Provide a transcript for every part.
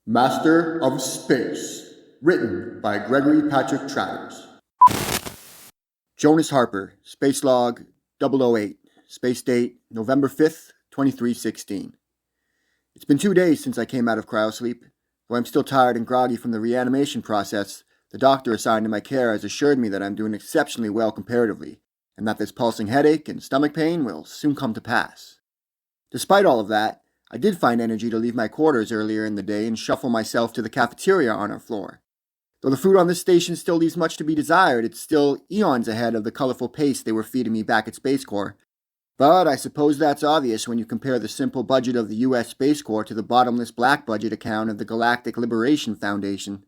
Master of Space, written by Gregory Travers. Jonas Harper, Space Log 008, Space Date November 5th, 2316. It's been 2 days since I came out of cryosleep. Though I'm still tired and groggy from the reanimation process, the doctor assigned to my care has assured me that I'm doing exceptionally well comparatively, and that this pulsing headache and stomach pain will soon come to pass. Despite all of that, I did find energy to leave my quarters earlier in the day and shuffle myself to the cafeteria on our floor. Though the food on this station still leaves much to be desired, it's still eons ahead of the colorful paste they were feeding me back at Space Corps. But I suppose that's obvious when you compare the simple budget of the U.S. Space Corps to the bottomless black budget account of the Galactic Liberation Foundation.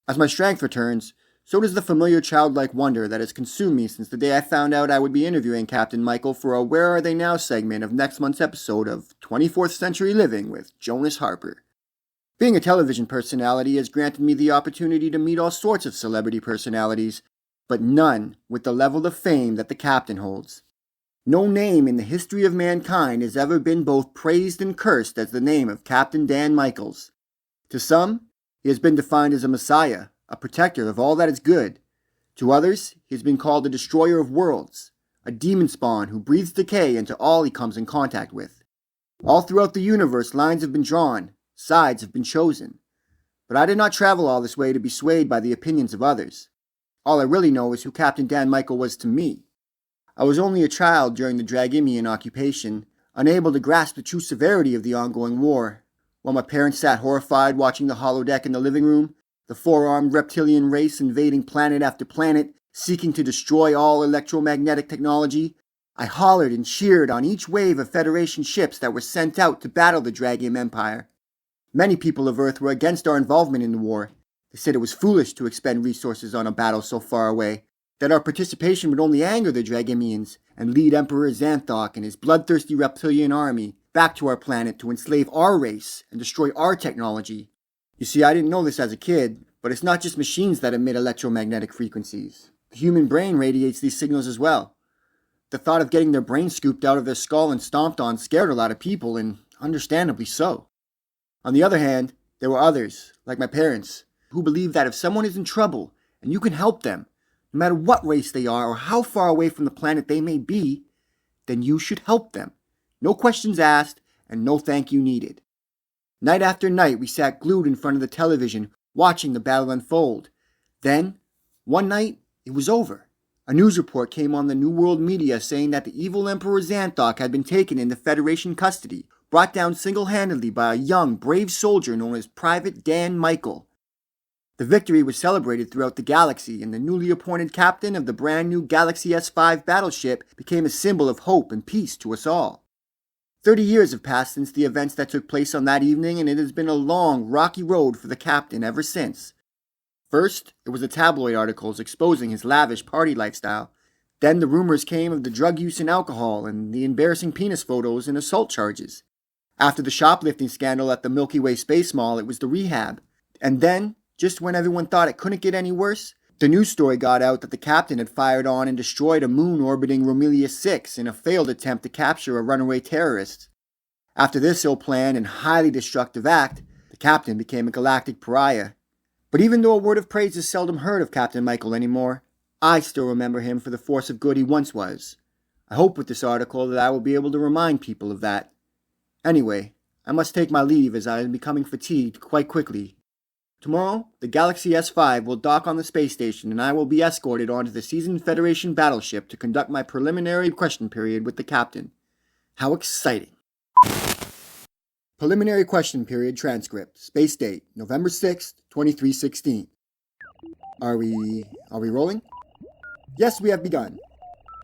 As my strength returns, so does the familiar childlike wonder that has consumed me since the day I found out I would be interviewing Captain Michael for a Where Are They Now segment of next month's episode of 24th Century Living with Jonas Harper. Being a television personality has granted me the opportunity to meet all sorts of celebrity personalities, but none with the level of fame that the Captain holds. No name in the history of mankind has ever been both praised and cursed as the name of Captain Dan Michaels. To some, he has been defined as a messiah, a protector of all that is good. To others, he has been called the destroyer of worlds, a demon spawn who breathes decay into all he comes in contact with. All throughout the universe, lines have been drawn, sides have been chosen. But I did not travel all this way to be swayed by the opinions of others. All I really know is who Captain Dan Michael was to me. I was only a child during the Dragimian occupation, unable to grasp the true severity of the ongoing war. While my parents sat horrified watching the holodeck in the living room, the four-armed reptilian race invading planet after planet, seeking to destroy all electromagnetic technology, I hollered and cheered on each wave of Federation ships that were sent out to battle the Dragium Empire. Many people of Earth were against our involvement in the war. They said it was foolish to expend resources on a battle so far away, that our participation would only anger the Dragimians and lead Emperor Xanthok and his bloodthirsty reptilian army back to our planet to enslave our race and destroy our technology. You see, I didn't know this as a kid, but it's not just machines that emit electromagnetic frequencies. The human brain radiates these signals as well. The thought of getting their brain scooped out of their skull and stomped on scared a lot of people, and understandably so. On the other hand, there were others, like my parents, who believed that if someone is in trouble and you can help them, no matter what race they are or how far away from the planet they may be, then you should help them. No questions asked and no thank you needed. Night after night, we sat glued in front of the television, watching the battle unfold. Then, one night, it was over. A news report came on the New World media saying that the evil Emperor Xanthok had been taken into Federation custody, brought down single-handedly by a young, brave soldier known as Private Dan Michael. The victory was celebrated throughout the galaxy, and the newly appointed captain of the brand new Galaxy S5 battleship became a symbol of hope and peace to us all. 30 years have passed since the events that took place on that evening, and it has been a long, rocky road for the captain ever since. First, it was the tabloid articles exposing his lavish party lifestyle. Then the rumors came of the drug use and alcohol, and the embarrassing penis photos and assault charges. After the shoplifting scandal at the Milky Way Space Mall, it was the rehab. And then, just when everyone thought it couldn't get any worse, the news story got out that the captain had fired on and destroyed a moon orbiting Romulus 6 in a failed attempt to capture a runaway terrorist. After this ill-planned and highly destructive act, the captain became a galactic pariah. But even though a word of praise is seldom heard of Captain Michael anymore, I still remember him for the force of good he once was. I hope with this article that I will be able to remind people of that. Anyway, I must take my leave as I am becoming fatigued quite quickly. Tomorrow, the Galaxy S5 will dock on the space station and I will be escorted onto the seasoned Federation battleship to conduct my preliminary question period with the captain. How exciting! Preliminary question period transcript. Space date, November 6th, 2316. Are we rolling? Yes, we have begun.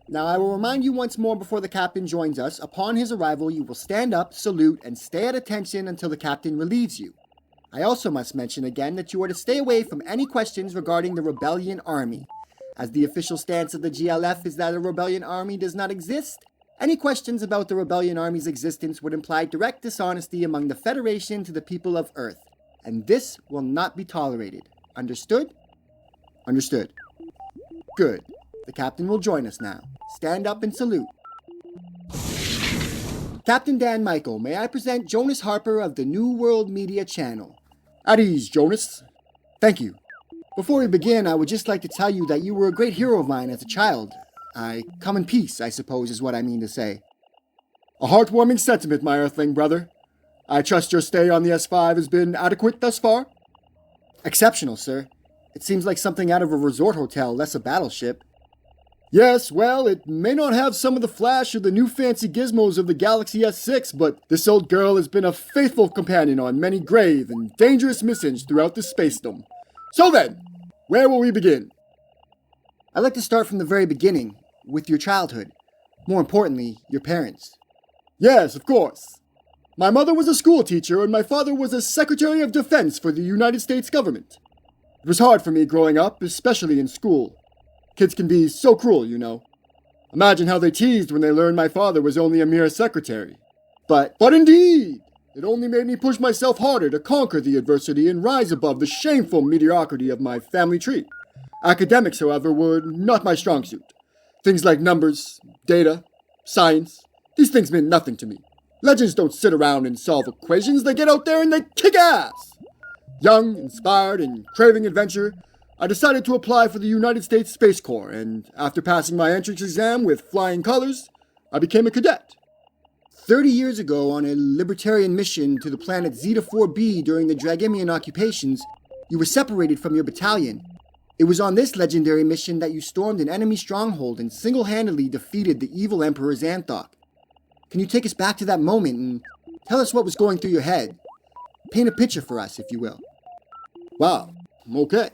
Now I will remind you once more before the captain joins us, upon his arrival you will stand up, salute, and stay at attention until the captain relieves you. I also must mention again that you are to stay away from any questions regarding the Rebellion Army. As the official stance of the GLF is that a Rebellion Army does not exist, any questions about the Rebellion Army's existence would imply direct dishonesty among the Federation to the people of Earth, and this will not be tolerated. Understood? Understood. Good. The captain will join us now. Stand up and salute. Captain Dan Michael, may I present Jonas Harper of the New World Media Channel. At ease, Jonas. Thank you. Before we begin, I would just like to tell you that you were a great hero of mine as a child. I come in peace, I suppose, is what I mean to say. A heartwarming sentiment, my earthling brother. I trust your stay on the S5 has been adequate thus far? Exceptional, sir. It seems like something out of a resort hotel, less a battleship. Yes, well, it may not have some of the flash or the new fancy gizmos of the Galaxy S6, but this old girl has been a faithful companion on many grave and dangerous missions throughout the spacedom. So then, where will we begin? I'd like to start from the very beginning, with your childhood. More importantly, your parents. Yes, of course. My mother was a school teacher and my father was a Secretary of Defense for the United States government. It was hard for me growing up, especially in school. Kids can be so cruel, you know. Imagine how they teased when they learned my father was only a mere secretary. But indeed, it only made me push myself harder to conquer the adversity and rise above the shameful mediocrity of my family tree. Academics, however, were not my strong suit. Things like numbers, data, science, these things meant nothing to me. Legends don't sit around and solve equations, they get out there and they kick ass! Young, inspired, and craving adventure, I decided to apply for the United States Space Corps, and after passing my entrance exam with flying colors, I became a cadet. 30 years ago, on a libertarian mission to the planet Zeta 4b during the Dragimian occupations, you were separated from your battalion. It was on this legendary mission that you stormed an enemy stronghold and single-handedly defeated the evil Emperor Xanthok. Can you take us back to that moment and tell us what was going through your head? Paint a picture for us, if you will. Wow, okay.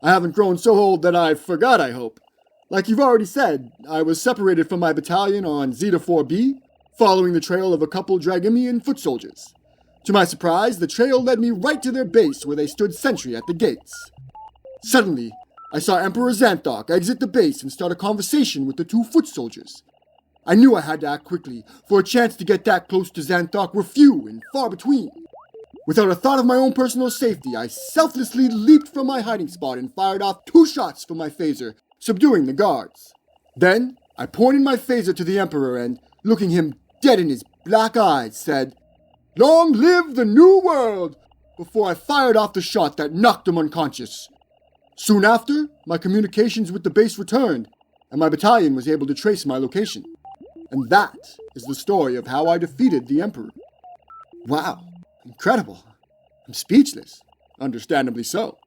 I haven't grown so old that I forgot, I hope. Like you've already said, I was separated from my battalion on Zeta 4b, following the trail of a couple Dragimian foot soldiers. To my surprise, the trail led me right to their base where they stood sentry at the gates. Suddenly, I saw Emperor Xanthok exit the base and start a conversation with the two foot soldiers. I knew I had to act quickly, for a chance to get that close to Xanthok were few and far between. Without a thought of my own personal safety, I selflessly leaped from my hiding spot and fired off 2 shots from my phaser, subduing the guards. Then, I pointed my phaser to the Emperor and, looking him dead in his black eyes, said, "Long live the New World!" before I fired off the shot that knocked him unconscious. Soon after, my communications with the base returned, and my battalion was able to trace my location. And that is the story of how I defeated the Emperor. Wow. Incredible. I'm speechless. Understandably so.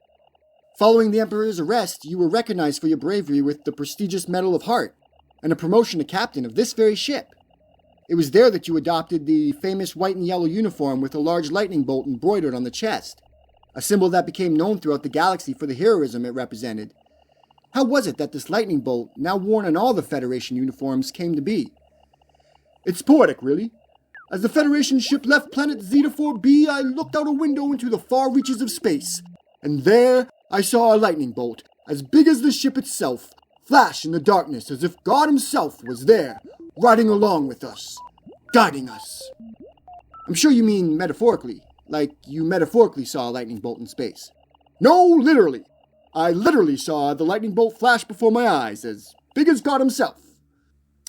Following the Emperor's arrest, you were recognized for your bravery with the prestigious Medal of Heart and a promotion to captain of this very ship. It was there that you adopted the famous white and yellow uniform with a large lightning bolt embroidered on the chest, a symbol that became known throughout the galaxy for the heroism it represented. How was it that this lightning bolt, now worn on all the Federation uniforms, came to be? It's poetic, really. As the Federation ship left planet Zeta 4b, I looked out a window into the far reaches of space, and there I saw a lightning bolt, as big as the ship itself, flash in the darkness as if God himself was there, riding along with us, guiding us. I'm sure you mean metaphorically, like you metaphorically saw a lightning bolt in space. No, literally. I literally saw the lightning bolt flash before my eyes, as big as God himself.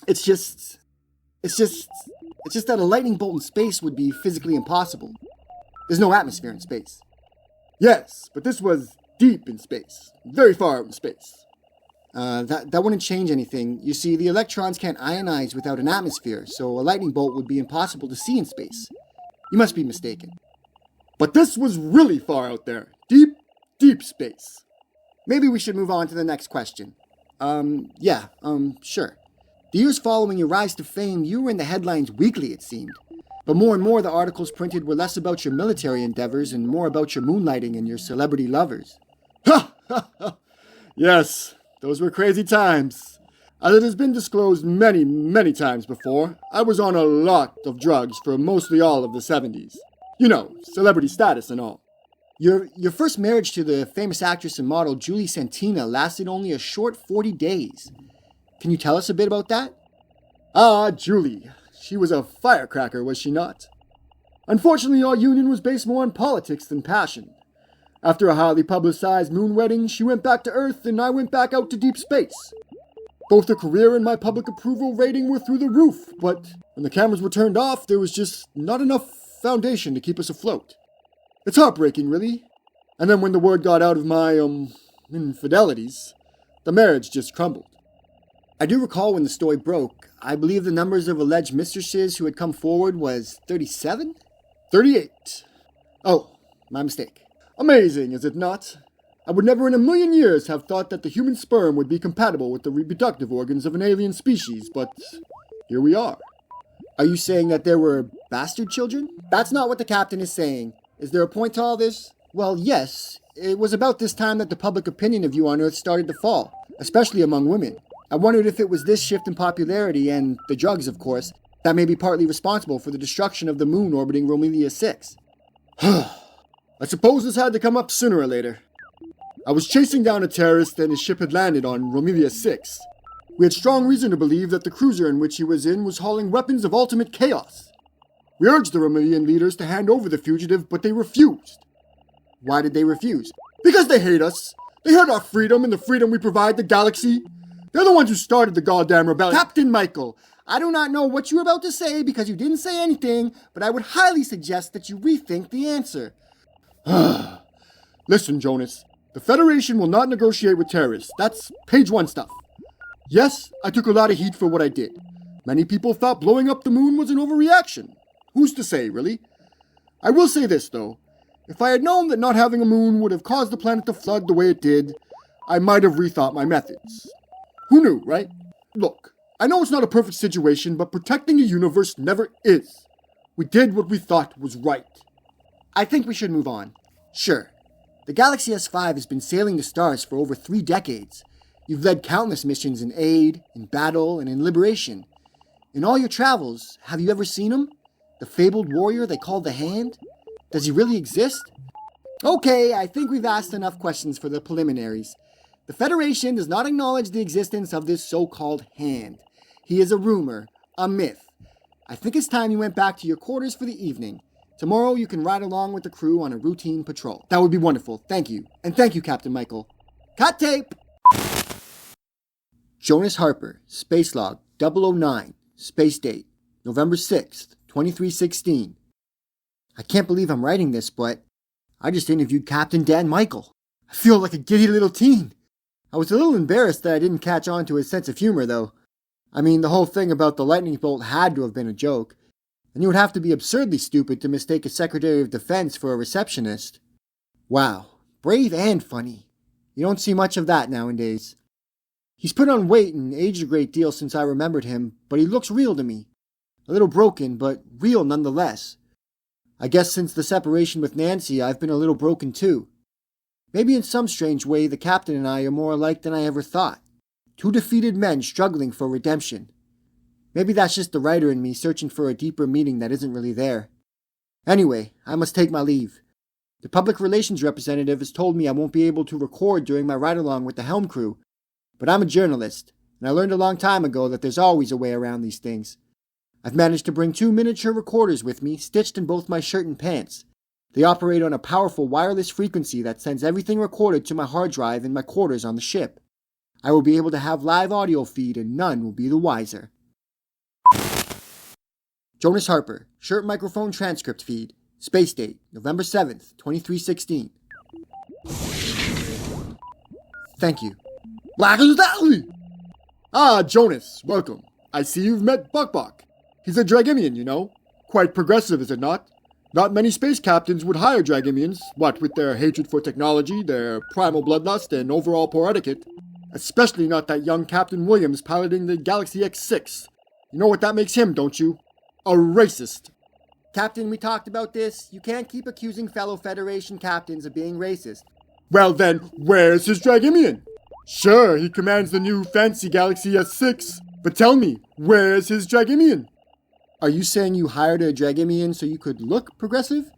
It's just that a lightning bolt in space would be physically impossible. There's no atmosphere in space. Yes, but this was deep in space. Very far out in space. That wouldn't change anything. You see, the electrons can't ionize without an atmosphere, so a lightning bolt would be impossible to see in space. You must be mistaken. But this was really far out there. Deep, deep space. Maybe we should move on to the next question. Sure. The years following your rise to fame, you were in the headlines weekly, it seemed. But more and more the articles printed were less about your military endeavors and more about your moonlighting and your celebrity lovers. Ha! Ha! Ha! Yes, those were crazy times. As it has been disclosed many, many times before, I was on a lot of drugs for mostly all of the 70s. You know, celebrity status and all. Your first marriage to the famous actress and model Julie Santina lasted only a short 40 days. Can you tell us a bit about that? Ah, Julie. She was a firecracker, was she not? Unfortunately, our union was based more on politics than passion. After a highly publicized moon wedding, she went back to Earth and I went back out to deep space. Both her career and my public approval rating were through the roof, but when the cameras were turned off, there was just not enough foundation to keep us afloat. It's heartbreaking, really. And then when the word got out of my, infidelities, the marriage just crumbled. I do recall when the story broke, I believe the numbers of alleged mistresses who had come forward was 37? 38. Oh, my mistake. Amazing, is it not? I would never in a million years have thought that the human sperm would be compatible with the reproductive organs of an alien species, but here we are. Are you saying that there were bastard children? That's not what the captain is saying. Is there a point to all this? Well, yes. It was about this time that the public opinion of you on Earth started to fall, especially among women. I wondered if it was this shift in popularity, and the drugs, of course, that may be partly responsible for the destruction of the moon orbiting Romelia 6. I suppose this had to come up sooner or later. I was chasing down a terrorist and his ship had landed on Romelia 6. We had strong reason to believe that the cruiser in which he was in was hauling weapons of ultimate chaos. We urged the Romelian leaders to hand over the fugitive, but they refused. Why did they refuse? Because they hate us. They hate our freedom and the freedom we provide the galaxy. They're the ones who started the goddamn rebellion. Captain Michael, I do not know what you were about to say because you didn't say anything, but I would highly suggest that you rethink the answer. Listen, Jonas. The Federation will not negotiate with terrorists. That's page 1 stuff. Yes, I took a lot of heat for what I did. Many people thought blowing up the moon was an overreaction. Who's to say, really? I will say this, though. If I had known that not having a moon would have caused the planet to flood the way it did, I might have rethought my methods. Who knew, right? Look, I know it's not a perfect situation, but protecting the universe never is. We did what we thought was right. I think we should move on. Sure. The Galaxy S5 has been sailing the stars for over 3 decades. You've led countless missions in aid, in battle, and in liberation. In all your travels, have you ever seen him? The fabled warrior they call the Hand? Does he really exist? Okay, I think we've asked enough questions for the preliminaries. The Federation does not acknowledge the existence of this so-called Hand. He is a rumor, a myth. I think it's time you went back to your quarters for the evening. Tomorrow you can ride along with the crew on a routine patrol. That would be wonderful, thank you. And thank you, Captain Michael. Cut tape! Jonas Harper, Space Log 009, Space Date, November 6th, 2316. I can't believe I'm writing this, but I just interviewed Captain Dan Michael. I feel like a giddy little teen. I was a little embarrassed that I didn't catch on to his sense of humor, though. I mean, the whole thing about the lightning bolt had to have been a joke, and you would have to be absurdly stupid to mistake a Secretary of Defense for a receptionist. Wow, brave and funny. You don't see much of that nowadays. He's put on weight and aged a great deal since I remembered him, but he looks real to me. A little broken, but real nonetheless. I guess since the separation with Nancy, I've been a little broken too. Maybe in some strange way, the captain and I are more alike than I ever thought. 2 defeated men struggling for redemption. Maybe that's just the writer in me searching for a deeper meaning that isn't really there. Anyway, I must take my leave. The public relations representative has told me I won't be able to record during my ride-along with the helm crew, but I'm a journalist, and I learned a long time ago that there's always a way around these things. I've managed to bring 2 miniature recorders with me, stitched in both my shirt and pants. They operate on a powerful wireless frequency that sends everything recorded to my hard drive in my quarters on the ship. I will be able to have live audio feed and none will be the wiser. Jonas Harper, shirt microphone transcript feed. Space date, November 7th, 2316. Thank you. Ah, Jonas, welcome. I see you've met Buck. He's a Dragimian, you know. Quite progressive, is it not? Not many space captains would hire Dragimians, what with their hatred for technology, their primal bloodlust, and overall poor etiquette. Especially not that young Captain Williams piloting the Galaxy X6. You know what that makes him, don't you? A racist. Captain, we talked about this. You can't keep accusing fellow Federation captains of being racist. Well then, where's his Dragimian? Sure, he commands the new fancy Galaxy S6, but tell me, where's his Dragimian? Are you saying you hired a Dragimian so you could look progressive?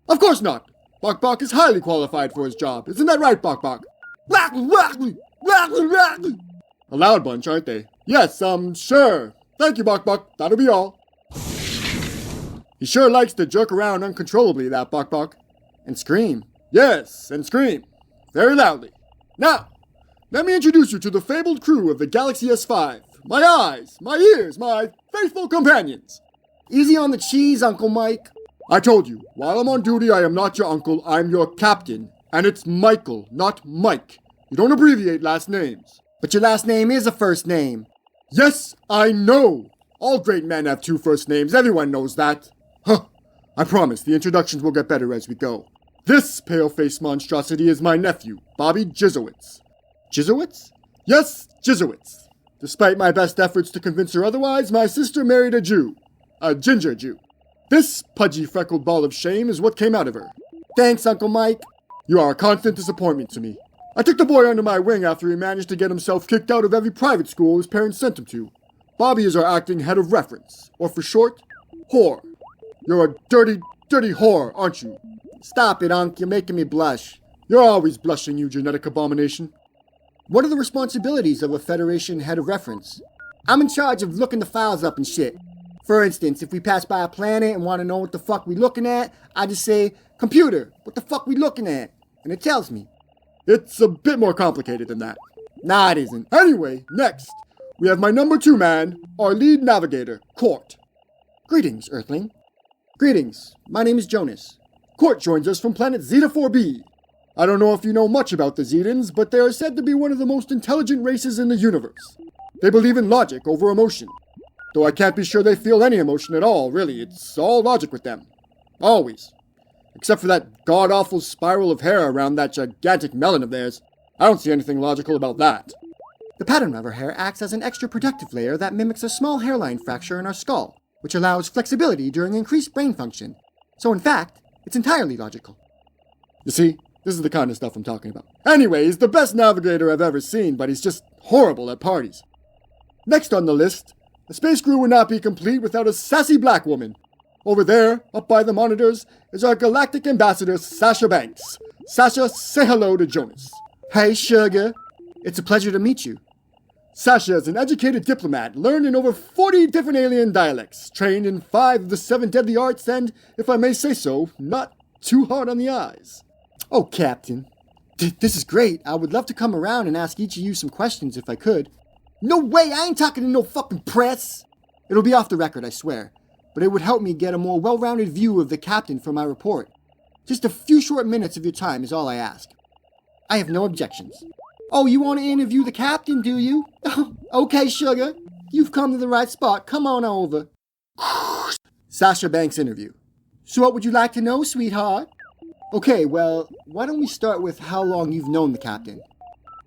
Of course not. Bok is highly qualified for his job. Isn't that right, Bok? A loud bunch, aren't they? Yes, sure. Thank you, Bok. That'll be all. He sure likes to jerk around uncontrollably, that Bok. And scream. Yes, and scream. Very loudly. Now, let me introduce you to the fabled crew of the Galaxy S5. My eyes, my ears, my faithful companions. Easy on the cheese, Uncle Mike. I told you, while I'm on duty, I am not your uncle, I'm your captain. And it's Michael, not Mike. You don't abbreviate last names. But your last name is a first name. Yes, I know. All great men have two first names. Everyone knows that. Huh. I promise the introductions will get better as we go. This pale-faced monstrosity is my nephew, Bobby Jizowitz. Jizowitz? Yes, Jizowitz. Despite my best efforts to convince her otherwise, my sister married a Jew. A ginger Jew. This pudgy, freckled ball of shame is what came out of her. Thanks, Uncle Mike. You are a constant disappointment to me. I took the boy under my wing after he managed to get himself kicked out of every private school his parents sent him to. Bobby is our acting head of reference, or for short, whore. You're a dirty, dirty whore, aren't you? Stop it, Unc. You're making me blush. You're always blushing, you genetic abomination. What are the responsibilities of a Federation head of reference? I'm in charge of looking the files up and shit. For instance, if we pass by a planet and want to know what the fuck we looking at, I just say, "Computer, what the fuck we looking at?" And it tells me. It's a bit more complicated than that. Nah, it isn't. Anyway, next, we have my number 2 man, our lead navigator, Court. Greetings, Earthling. Greetings, my name is Jonas. Court joins us from planet Zeta 4b. I don't know if you know much about the Zetans, but they are said to be one of the most intelligent races in the universe. They believe in logic over emotion. Though I can't be sure they feel any emotion at all, really. It's all logic with them. Always. Except for that god-awful spiral of hair around that gigantic melon of theirs. I don't see anything logical about that. The pattern of her hair acts as an extra protective layer that mimics a small hairline fracture in our skull, which allows flexibility during increased brain function. So in fact, it's entirely logical. You see, this is the kind of stuff I'm talking about. Anyway, he's the best navigator I've ever seen, but he's just horrible at parties. Next on the list, the space crew would not be complete without a sassy black woman. Over there, up by the monitors, is our galactic ambassador, Sasha Banks. Sasha, say hello to Jonas. Hey, sugar. It's a pleasure to meet you. Sasha is an educated diplomat, learned in over 40 different alien dialects, trained in 5 of the 7 deadly arts, and, if I may say so, not too hard on the eyes. Oh, Captain. This is great. I would love to come around and ask each of you some questions if I could. No way! I ain't talking to no fucking press! It'll be off the record, I swear. But it would help me get a more well-rounded view of the captain for my report. Just a few short minutes of your time is all I ask. I have no objections. Oh, you want to interview the captain, do you? Okay, sugar. You've come to the right spot. Come on over. Sasha Banks interview. So what would you like to know, sweetheart? Okay, well, why don't we start with how long you've known the captain?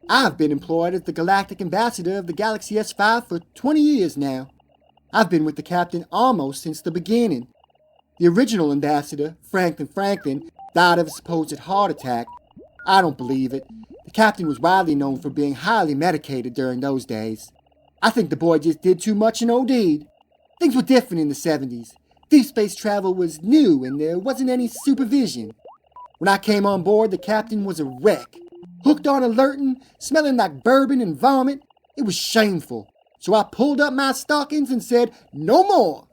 I've been employed as the galactic ambassador of the Galaxy S5 for 20 years now. I've been with the captain almost since the beginning. The original ambassador, Franklin, died of a supposed heart attack. I don't believe it. The captain was widely known for being highly medicated during those days. I think the boy just did too much and OD'd. Things were different in the 70s. Deep space travel was new and there wasn't any supervision. When I came on board, the captain was a wreck. Hooked on alerting, smelling like bourbon and vomit. It was shameful. So I pulled up my stockings and said, "No more."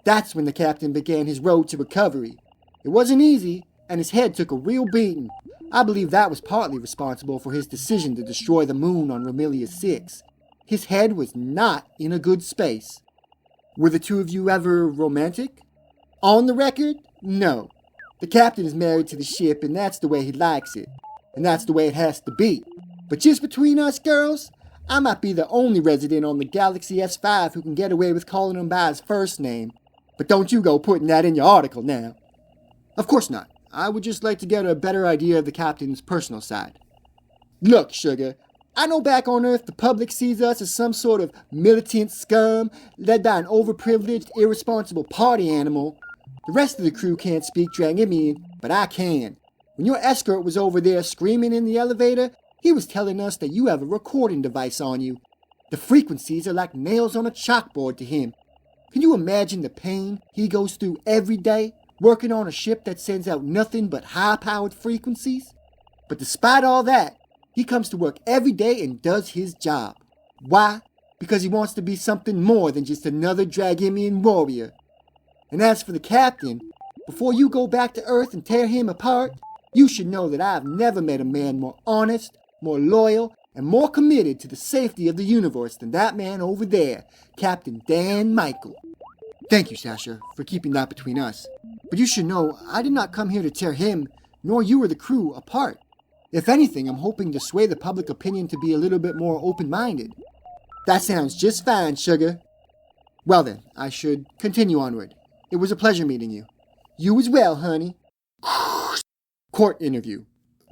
That's when the captain began his road to recovery. It wasn't easy, and his head took a real beating. I believe that was partly responsible for his decision to destroy the moon on Romelia 6. His head was not in a good space. Were the two of you ever romantic? On the record, no. The captain is married to the ship, and that's the way he likes it. And that's the way it has to be. But just between us girls, I might be the only resident on the Galaxy S5 who can get away with calling him by his first name. But don't you go putting that in your article now. Of course not. I would just like to get a better idea of the captain's personal side. Look, sugar, I know back on Earth the public sees us as some sort of militant scum led by an overprivileged, irresponsible party animal. The rest of the crew can't speak Dragimian, but I can. When your escort was over there screaming in the elevator, he was telling us that you have a recording device on you. The frequencies are like nails on a chalkboard to him. Can you imagine the pain he goes through every day, working on a ship that sends out nothing but high-powered frequencies? But despite all that, he comes to work every day and does his job. Why? Because he wants to be something more than just another Dragimian warrior. And as for the captain, before you go back to Earth and tear him apart, you should know that I have never met a man more honest, more loyal, and more committed to the safety of the universe than that man over there, Captain Dan Michael. Thank you, Sasha, for keeping that between us. But you should know I did not come here to tear him, nor you or the crew, apart. If anything, I'm hoping to sway the public opinion to be a little bit more open-minded. That sounds just fine, sugar. Well then, I should continue onward. It was a pleasure meeting you. You as well, honey. Court interview.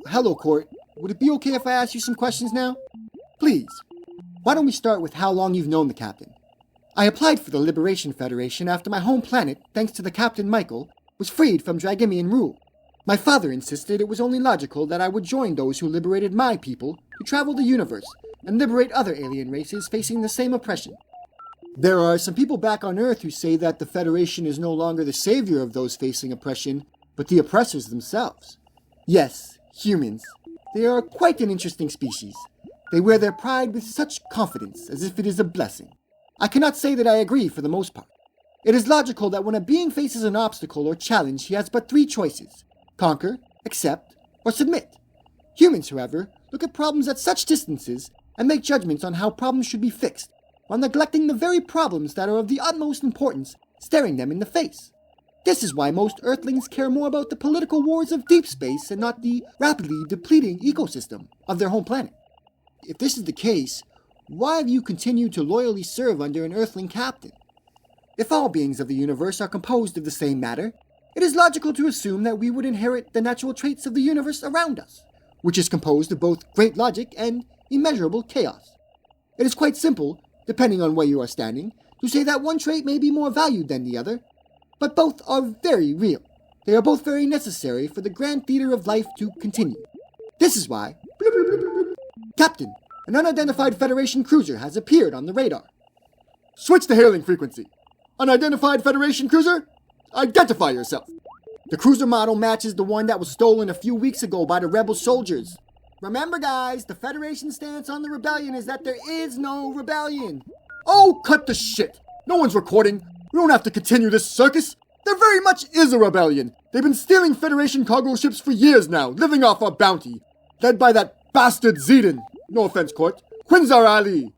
Hello, Court. Would it be okay if I ask you some questions now? Please. Why don't we start with how long you've known the captain? I applied for the Liberation Federation after my home planet, thanks to the Captain Michael, was freed from Dragimian rule. My father insisted it was only logical that I would join those who liberated my people to travel the universe and liberate other alien races facing the same oppression. There are some people back on Earth who say that the Federation is no longer the savior of those facing oppression, but the oppressors themselves. Yes, humans. They are quite an interesting species. They wear their pride with such confidence, as if it is a blessing. I cannot say that I agree for the most part. It is logical that when a being faces an obstacle or challenge, he has but three choices: conquer, accept, or submit. Humans, however, look at problems at such distances and make judgments on how problems should be fixed, while neglecting the very problems that are of the utmost importance, staring them in the face. This is why most Earthlings care more about the political wars of deep space and not the rapidly depleting ecosystem of their home planet. If this is the case, why have you continued to loyally serve under an Earthling captain? If all beings of the universe are composed of the same matter, it is logical to assume that we would inherit the natural traits of the universe around us, which is composed of both great logic and immeasurable chaos. It is quite simple, depending on where you are standing, to say that one trait may be more valued than the other, but both are very real. They are both very necessary for the grand theater of life to continue. This is why... Captain, an unidentified Federation cruiser has appeared on the radar. Switch the hailing frequency. Unidentified Federation cruiser, identify yourself. The cruiser model matches the one that was stolen a few weeks ago by the rebel soldiers. Remember, guys, the Federation stance on the rebellion is that there is no rebellion. Oh, cut the shit. No one's recording. We don't have to continue this circus. There very much is a rebellion. They've been stealing Federation cargo ships for years now, living off our bounty. Led by that bastard Zedin. No offense, Court. Quinzar Ali.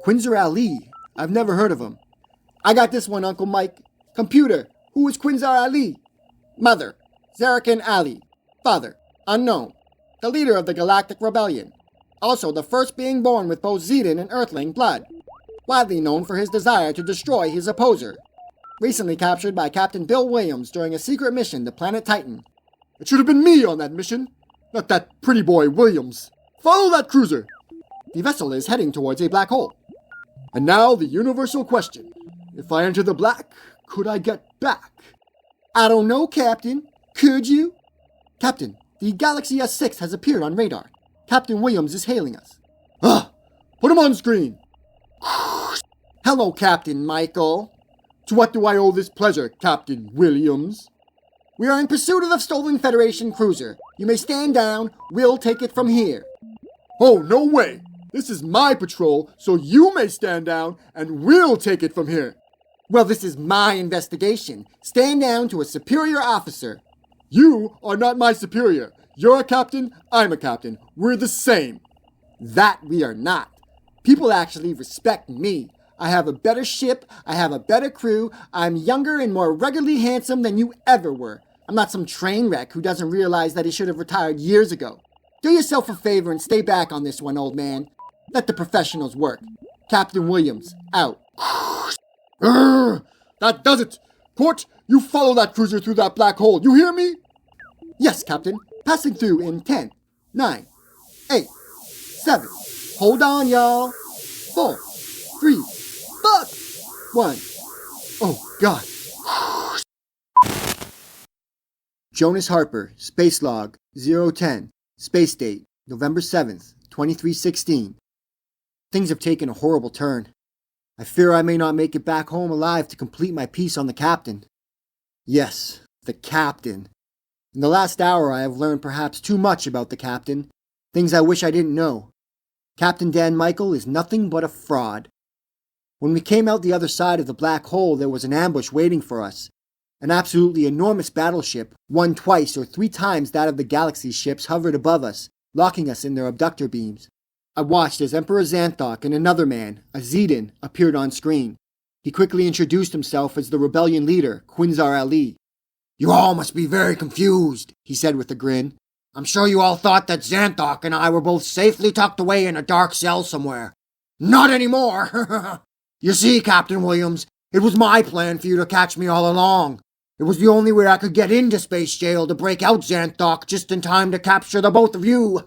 Quinzar Ali? I've never heard of him. I got this one, Uncle Mike. Computer, who is Quinzar Ali? Mother, Zarakan Ali. Father, unknown. The leader of the Galactic Rebellion. Also the first being born with both Zedin and Earthling blood. Widely known for his desire to destroy his opposer. Recently captured by Captain Bill Williams during a secret mission to planet Titan. It should have been me on that mission, not that pretty boy Williams. Follow that cruiser. The vessel is heading towards a black hole. And now the universal question. If I enter the black, could I get back? I don't know, Captain. Could you? Captain, the Galaxy S6 has appeared on radar. Captain Williams is hailing us. Put him on screen. Hello, Captain Michael. To what do I owe this pleasure, Captain Williams? We are in pursuit of the stolen Federation cruiser. You may stand down. We'll take it from here. Oh, no way. This is my patrol, so you may stand down, and we'll take it from here. Well, this is my investigation. Stand down to a superior officer. You are not my superior. You're a captain, I'm a captain. We're the same. That we are not. People actually respect me. I have a better ship, I have a better crew, I'm younger and more ruggedly handsome than you ever were. I'm not some train wreck who doesn't realize that he should have retired years ago. Do yourself a favor and stay back on this one, old man. Let the professionals work. Captain Williams, out. That does it! Court, you follow that cruiser through that black hole, you hear me? Yes, Captain. Passing through in 10, 9, 8, 7. Hold on, y'all. 4, 3, 1. Oh, God. Jonas Harper, Space Log 010, Space Date, November 7th, 2316. Things have taken a horrible turn. I fear I may not make it back home alive to complete my piece on the captain. Yes, the captain. In the last hour I have learned perhaps too much about the captain, things I wish I didn't know. Captain Dan Michael is nothing but a fraud. When we came out the other side of the black hole, there was an ambush waiting for us. An absolutely enormous battleship, one twice or 3 times that of the Galaxy's ships, hovered above us, locking us in their abductor beams. I watched as Emperor Xanthok and another man, a Zedin, appeared on screen. He quickly introduced himself as the rebellion leader, Quinzar Ali. "You all must be very confused," he said with a grin. I'm sure you all thought that Xanthok and I were both safely tucked away in a dark cell somewhere. Not anymore! You see, Captain Williams, it was my plan for you to catch me all along. It was the only way I could get into space jail to break out Xanthok just in time to capture the both of you.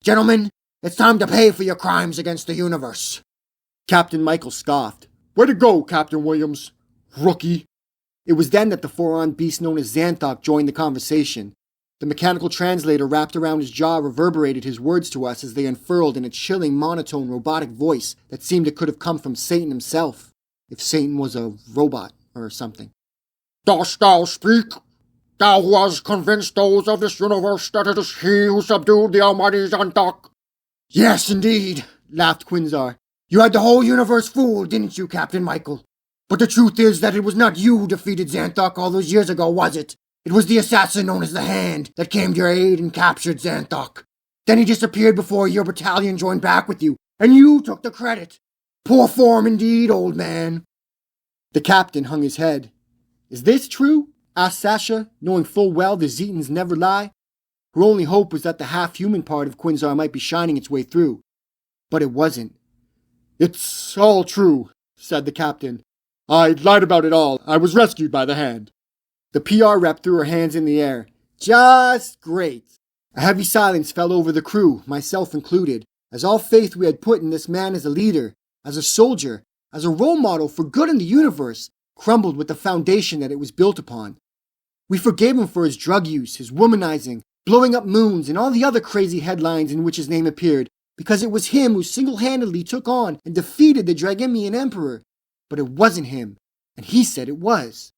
Gentlemen, it's time to pay for your crimes against the universe. Captain Michael scoffed. Way to go, Captain Williams. Rookie. It was then that the four-armed beast known as Xanthok joined the conversation. The mechanical translator wrapped around his jaw reverberated his words to us as they unfurled in a chilling, monotone, robotic voice that seemed it could have come from Satan himself, if Satan was a robot or something. Dost thou speak? Thou who hast convinced those of this universe that it is he who subdued the almighty Xanthok? Yes, indeed, laughed Quinzar. You had the whole universe fooled, didn't you, Captain Michael? But the truth is that it was not you who defeated Xanthok all those years ago, was it? It was the assassin known as the Hand that came to your aid and captured Xanthok. Then he disappeared before your battalion joined back with you, and you took the credit. Poor form indeed, old man. The captain hung his head. Is this true? Asked Sasha, knowing full well the Zetans never lie. Her only hope was that the half-human part of Quinzar might be shining its way through. But it wasn't. It's all true, said the captain. I lied about it all. I was rescued by the Hand. The PR rep threw her hands in the air. Just great. A heavy silence fell over the crew, myself included, as all faith we had put in this man as a leader, as a soldier, as a role model for good in the universe, crumbled with the foundation that it was built upon. We forgave him for his drug use, his womanizing, blowing up moons, and all the other crazy headlines in which his name appeared, because it was him who single-handedly took on and defeated the Dragemian Emperor. But it wasn't him, and he said it was.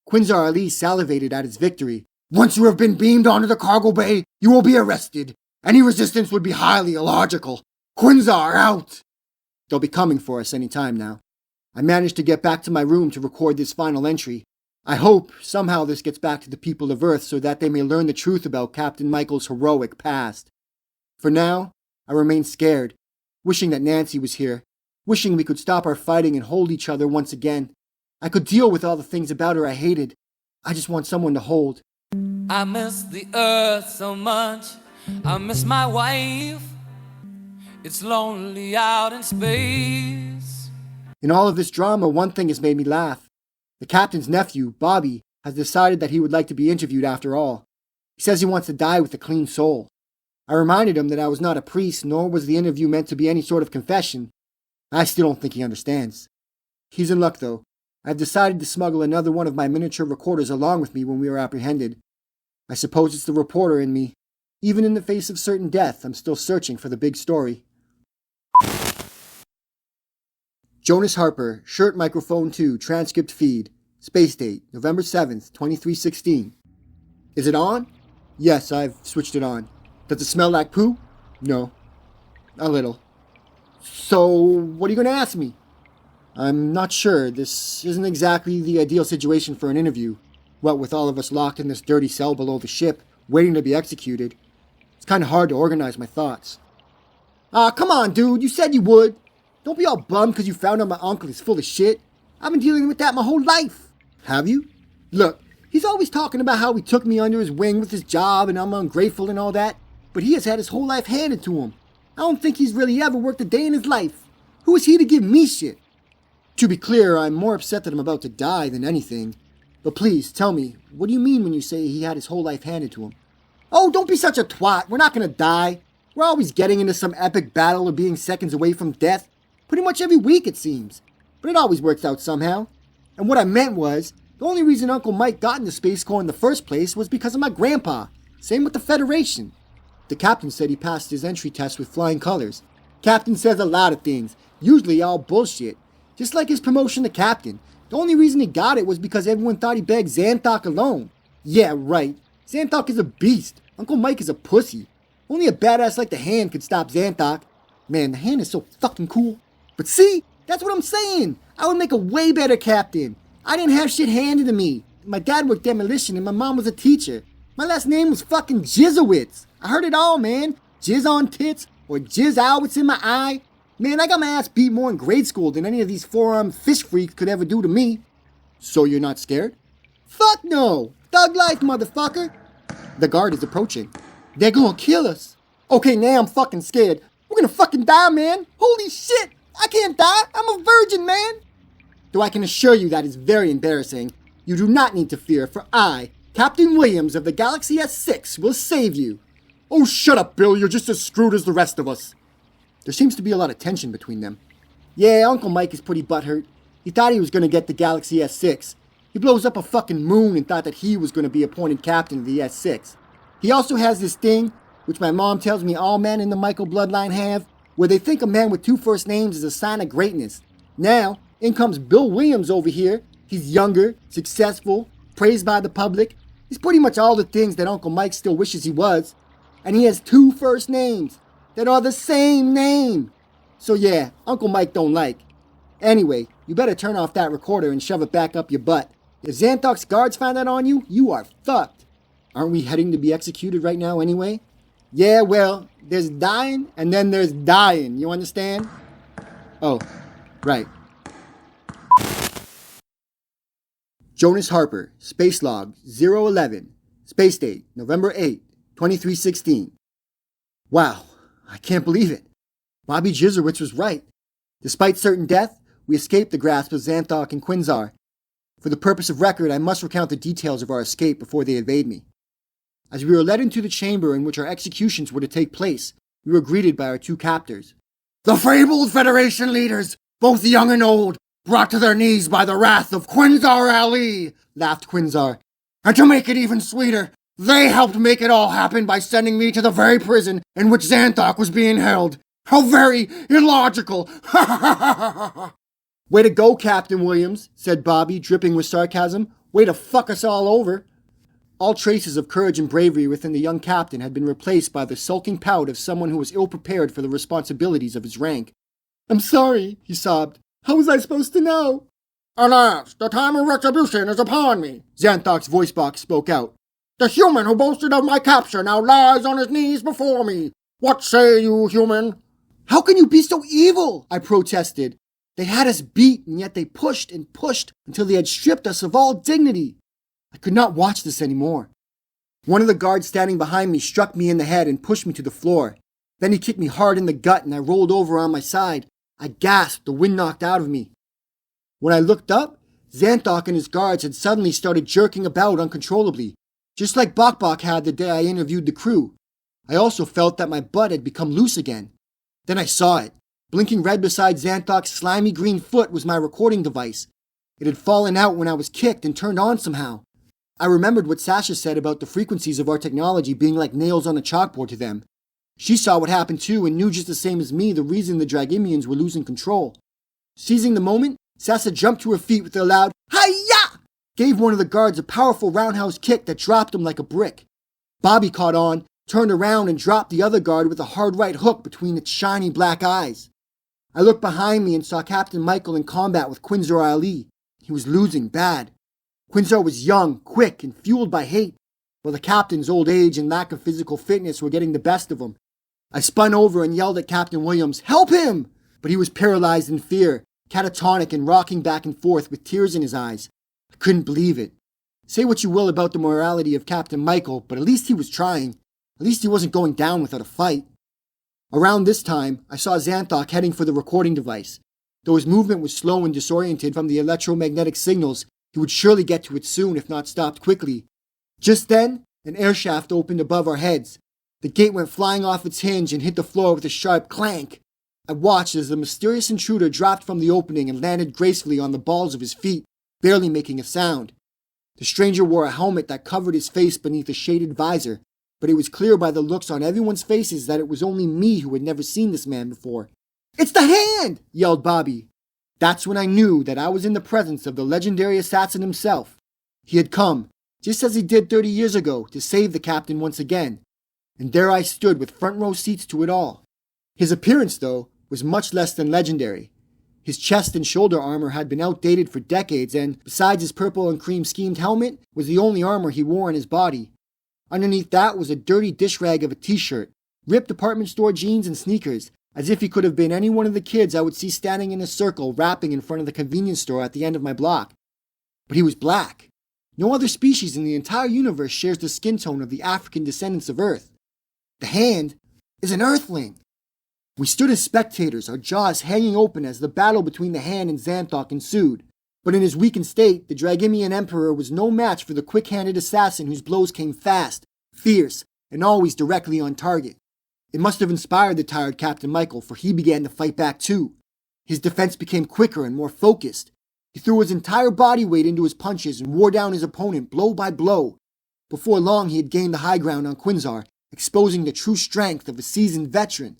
Quinzar Ali salivated at his victory. Once you have been beamed onto the cargo bay, you will be arrested. Any resistance would be highly illogical. Quinzar, out! They'll be coming for us any time now. I managed to get back to my room to record this final entry. I hope somehow this gets back to the people of Earth so that they may learn the truth about Captain Michael's heroic past. For now, I remain scared, wishing that Nancy was here, wishing we could stop our fighting and hold each other once again. I could deal with all the things about her I hated. I just want someone to hold. I miss the earth so much. I miss my wife. It's lonely out in space. In all of this drama, one thing has made me laugh. The captain's nephew, Bobby, has decided that he would like to be interviewed after all. He says he wants to die with a clean soul. I reminded him that I was not a priest, nor was the interview meant to be any sort of confession. I still don't think he understands. He's in luck, though. I've decided to smuggle another one of my miniature recorders along with me when we are apprehended. I suppose it's the reporter in me. Even in the face of certain death, I'm still searching for the big story. Jonas Harper, Shirt Microphone 2, Transcript Feed. Space date, November 7th, 2316. Is it on? Yes, I've switched it on. Does it smell like poo? No. A little. So, what are you going to ask me? I'm not sure. This isn't exactly the ideal situation for an interview. What with all of us locked in this dirty cell below the ship, waiting to be executed. It's kind of hard to organize my thoughts. Come on, dude. You said you would. Don't be all bummed because you found out my uncle is full of shit. I've been dealing with that my whole life. Have you? Look, he's always talking about how he took me under his wing with his job and I'm ungrateful and all that. But he has had his whole life handed to him. I don't think he's really ever worked a day in his life. Who is he to give me shit? To be clear, I'm more upset that I'm about to die than anything. But please, tell me, what do you mean when you say he had his whole life handed to him? Oh, don't be such a twat. We're not gonna die. We're always getting into some epic battle or being seconds away from death. Pretty much every week, it seems. But it always works out somehow. And what I meant was, the only reason Uncle Mike got into Space Corps in the first place was because of my grandpa. Same with the Federation. The captain said he passed his entry test with flying colors. Captain says a lot of things, usually all bullshit. Just like his promotion to captain. The only reason he got it was because everyone thought he begged Xanthok alone. Yeah, right. Xanthok is a beast. Uncle Mike is a pussy. Only a badass like the Hand could stop Xanthok. Man, the Hand is so fucking cool. But see, that's what I'm saying. I would make a way better captain. I didn't have shit handed to me. My dad worked demolition and my mom was a teacher. My last name was fucking Jizzowitz. I heard it all, man. Jizz on tits or jizz owitz in my eye. Man, I got my ass beat more in grade school than any of these four-armed fish freaks could ever do to me. So you're not scared? Fuck no! Thug life, motherfucker! The guard is approaching. They're gonna kill us. Okay, now I'm fucking scared. We're gonna fucking die, man. Holy shit. I can't die. I'm a virgin, man. Though I can assure you that is very embarrassing. You do not need to fear, for I, Captain Williams of the Galaxy S6, will save you. Oh, shut up, Bill. You're just as screwed as the rest of us. There seems to be a lot of tension between them. Yeah, Uncle Mike is pretty butthurt. He thought he was gonna get the Galaxy S6. He blows up a fucking moon and thought that he was gonna be appointed captain of the S6. He also has this thing, which my mom tells me all men in the Michael bloodline have, where they think a man with 2 first names is a sign of greatness. Now, in comes Bill Williams over here. He's younger, successful, praised by the public. He's pretty much all the things that Uncle Mike still wishes he was. And he has 2 first names that are the same name. So yeah, Uncle Mike don't like. Anyway, you better turn off that recorder and shove it back up your butt. If Xanthox's guards find that on you, you are fucked. Aren't we heading to be executed right now anyway? Yeah, well, there's dying and then there's dying, you understand? Oh, right. Jonas Harper, Space Log 011, Space Date, November 8, 2316. Wow, I can't believe it. Bobby Jizerwitz was right. Despite certain death, we escaped the grasp of Xanthox and Quinzar. For the purpose of record, I must recount the details of our escape before they evade me. As we were led into the chamber in which our executions were to take place, we were greeted by our 2 captors. The fabled Federation leaders, both young and old, brought to their knees by the wrath of Quinzar Ali, Laughed Quinzar. and to make it even sweeter, they helped make it all happen by sending me to the very prison in which Xanthox was being held. How very illogical! Way to go, Captain Williams, said Bobby, dripping with sarcasm. Way to fuck us all over. All traces of courage and bravery within the young captain had been replaced by the sulking pout of someone who was ill-prepared for the responsibilities of his rank. I'm sorry, he sobbed. How was I supposed to know? Alas, the time of retribution is upon me, Xanthox's voice box spoke out. The human who boasted of my capture now lies on his knees before me. What say you, human? How can you be so evil? I protested. They had us beat, and yet they pushed and pushed until they had stripped us of all dignity. I could not watch this anymore. One of the guards standing behind me struck me in the head and pushed me to the floor. Then he kicked me hard in the gut and I rolled over on my side. I gasped, the wind knocked out of me. When I looked up, Xanthox and his guards had suddenly started jerking about uncontrollably, just like Bok had the day I interviewed the crew. I also felt that my butt had become loose again. Then I saw it. Blinking red beside Xanthox's slimy green foot was my recording device. It had fallen out when I was kicked and turned on somehow. I remembered what Sasha said about the frequencies of our technology being like nails on a chalkboard to them. She saw what happened too and knew just the same as me the reason the Dragimians were losing control. Seizing the moment, Sasha jumped to her feet with a loud "Hi-ya!" Gave one of the guards a powerful roundhouse kick that dropped him like a brick. Bobby caught on, turned around and dropped the other guard with a hard right hook between its shiny black eyes. I looked behind me and saw Captain Michael in combat with Quinzar Ali. He was losing bad. Quinzar was young, quick, and fueled by hate, while the captain's old age and lack of physical fitness were getting the best of him. I spun over and yelled at Captain Williams, "Help him!" But he was paralyzed in fear, catatonic and rocking back and forth with tears in his eyes. I couldn't believe it. Say what you will about the morality of Captain Michael, but at least he was trying. At least he wasn't going down without a fight. Around this time, I saw Xanthox heading for the recording device. Though his movement was slow and disoriented from the electromagnetic signals, he would surely get to it soon if not stopped quickly. Just then, an air shaft opened above our heads. The gate went flying off its hinge and hit the floor with a sharp clank. I watched as the mysterious intruder dropped from the opening and landed gracefully on the balls of his feet, barely making a sound. The stranger wore a helmet that covered his face beneath a shaded visor, but it was clear by the looks on everyone's faces that it was only me who had never seen this man before. "It's the Hand!" yelled Bobby. That's when I knew that I was in the presence of the legendary assassin himself. He had come, just as he did 30 years ago, to save the captain once again. And there I stood with front row seats to it all. His appearance, though, was much less than legendary. His chest and shoulder armor had been outdated for decades and, besides his purple and cream schemed helmet, was the only armor he wore on his body. Underneath that was a dirty dish rag of a t-shirt, ripped department store jeans and sneakers, as if he could have been any one of the kids I would see standing in a circle rapping in front of the convenience store at the end of my block. But he was black. No other species in the entire universe shares the skin tone of the African descendants of Earth. The hand is an Earthling. We stood as spectators, our jaws hanging open as the battle between the hand and Xanthoc ensued. But in his weakened state, the Dragimian Emperor was no match for the quick-handed assassin whose blows came fast, fierce, and always directly on target. It must have inspired the tired Captain Michael, for he began to fight back too. His defense became quicker and more focused. He threw his entire body weight into his punches and wore down his opponent blow by blow. Before long, he had gained the high ground on Quinzar, exposing the true strength of a seasoned veteran.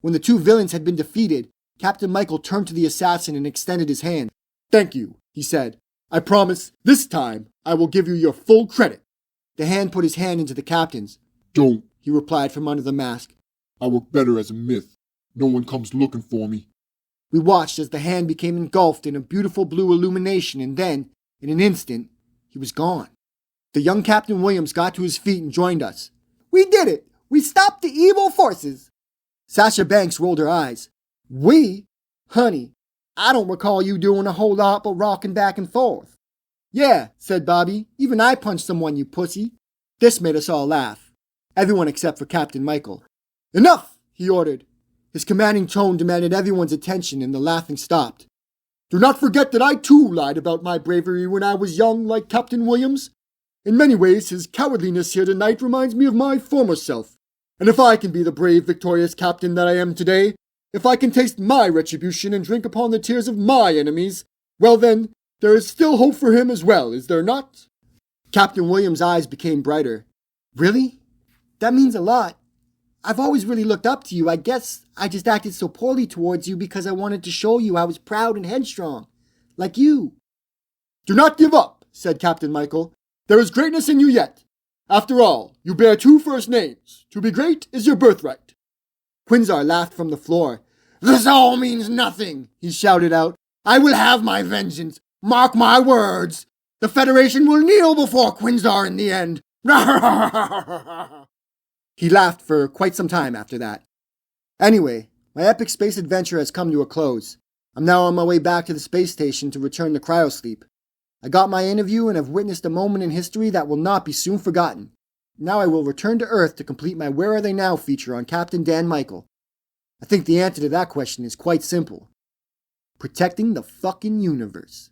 When the two villains had been defeated, Captain Michael turned to the assassin and extended his hand. "Thank you," he said. "I promise this time I will give you your full credit." The hand put his hand into the captain's. "Don't," he replied from under the mask. "I work better as a myth. No one comes looking for me." We watched as the hand became engulfed in a beautiful blue illumination, and then, in an instant, he was gone. The young Captain Williams got to his feet and joined us. "We did it! We stopped the evil forces!" Sasha Banks rolled her eyes. "We? Honey, I don't recall you doing a whole lot but rocking back and forth." "Yeah," said Bobby. "Even I punched someone, you pussy." This made us all laugh. Everyone except for Captain Michael. "Enough!" he ordered. His commanding tone demanded everyone's attention, and the laughing stopped. "Do not forget that I too lied about my bravery when I was young, like Captain Williams. In many ways, his cowardliness here tonight reminds me of my former self. And if I can be the brave, victorious captain that I am today, if I can taste my retribution and drink upon the tears of my enemies, well then, there is still hope for him as well, is there not?" Captain Williams' eyes became brighter. "Really? That means a lot. I've always really looked up to you. I guess I just acted so poorly towards you because I wanted to show you I was proud and headstrong. Like you." "Do not give up," said Captain Michael. "There is greatness in you yet. After all, you bear two first names. To be great is your birthright." Quinzar laughed from the floor. "This all means nothing," he shouted out. "I will have my vengeance. Mark my words. The Federation will kneel before Quinzar in the end." He laughed for quite some time after that. Anyway, my epic space adventure has come to a close. I'm now on my way back to the space station to return to cryosleep. I got my interview and have witnessed a moment in history that will not be soon forgotten. Now I will return to Earth to complete my Where Are They Now feature on Captain Dan Michael. I think the answer to that question is quite simple. Protecting the fucking universe.